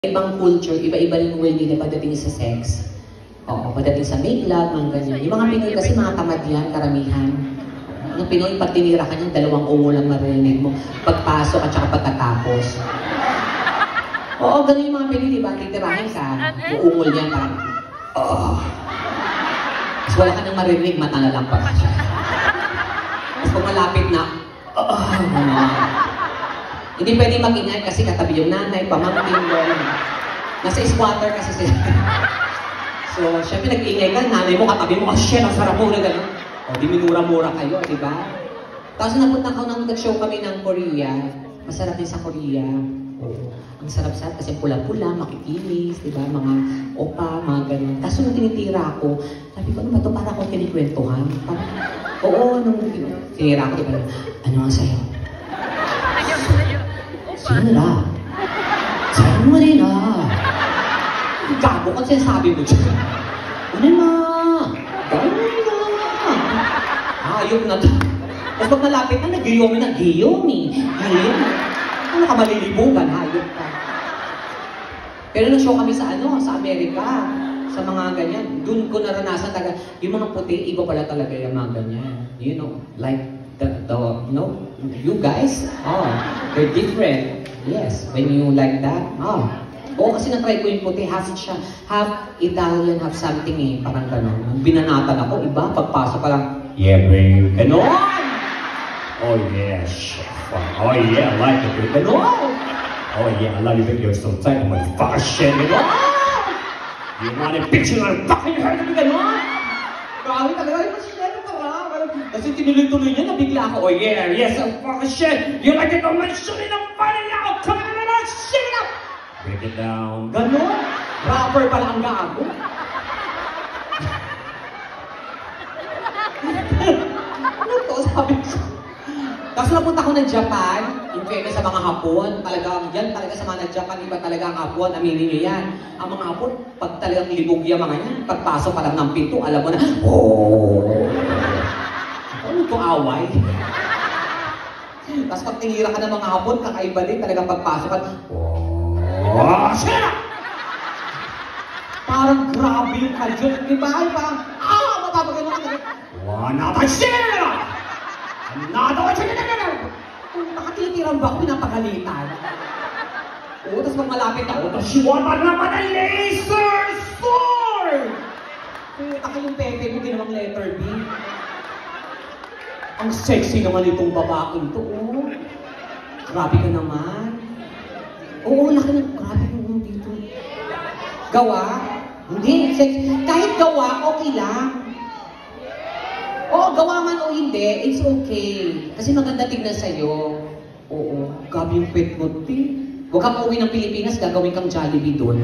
Ibang culture, iba-iba yung way nila pagdating sa sex. Oo, pagdating sa make love, mga ganyan. Yung mga Pinoy kasi mga tamad yan, karamihan. Yung Pinoy, pag tinira ka niyan, 2 ungo lang maririnig mo. Pagpasok at saka pagkatapos. Oo, ganun yung mga Pinoy, di ba? Titirahin ka, yung ungol niyan parang, Tapos wala ka nang maririnig, mata na lang pa. Tapos pag malapit na, Hindi pwede mag-ingay kasi katabi yung nanay, pamangkin, nasa squatter kasi sila. So, syempre nag-ingay ka, nanay mo, katabi mo, shit, ang sarap mo na gano'n. O, di minura-mura kayo, di ba? Tapos napunta ko nang nag-show kami ng Korea. Masarap din sa Korea. Ang sarap-sarap kasi pula-pula, makikinis, di ba? Mga opa, mga gano'n. Tapos nung tinitira ako, sabi ko, ano ba ito? Para akong kinikwentuhan. Oo, nung tinira ako, di ba? Ano nga sa'yo? Sino na? Saan mo rin ah? Gago ka sinasabi mo dyan. Ano na? Gano'n na? Ayok na to. Tapos pag malapit na, nag-giyomi na. Giyomi. Ano ka malilibugan? Ayok ka. Pero nag-show kami sa sa Amerika. Sa mga ganyan. Doon ko naranasan talaga. Yung mga puti, iba pala talaga yung mga ganyan. You know, like, you guys, they're different. Yes, when you like that, Oo, kasi na-try ko yung puti, half Italian, half something parang gano'n. Binanatan ako, iba, pagpasok pa lang, yeah, babe, gano'n! Oh, yeah, chef. Oh, yeah, I like it, babe, gano'n! Oh, yeah, I love you, babe, you're so tight, I'm like, fuck shit, gano'n! You want a picture of fucking her, gano'n! Grabe talaga, yung shit, kasi tinuloy-tuloy niya, nabigla ako, oh yeah, yes, oh fucking shit! You like it, oh my shit, I'm fighting now! Come on, shit it up! Break it down. Ganon? Rapper pala ang gago. Ano to? Sabi ko. Tapos napunta ko ng Japan, in fairness sa mga Hapon, talagang yan talaga sa mga Japan, iba talaga ang Hapon, aminin nyo yan. Ang mga Hapon, pag talagang libog yung mga yan, pagpasok pa lang ng pinto, alam mo na, ano itong away? Tapos pag tinira ka ng mga Hapon, kakaiba din talagang pagpasok ka, shit! Parang grabe yung kadyot, di ba? Parang, mapapagano ka na. Another shit! Another shit! Nakatitiran ba ako, pinapagalitan? Oo, tapos pag malapit ako, tapos siwata naman ang laser sword! Taka yung pepe mo, ginawang letter B. Ang sexy naman itong babaeng to, Grabe ka naman. Oo, laki ng grabe naman dito. Gawa? Hindi, kahit gawa, okay lang. Oo, gawa man o hindi, it's okay. Kasi maganda tignan sa'yo. Oo, grabe yung pet mo, Huwag kang uuwi ng Pilipinas, gagawin kang Jollibee doon.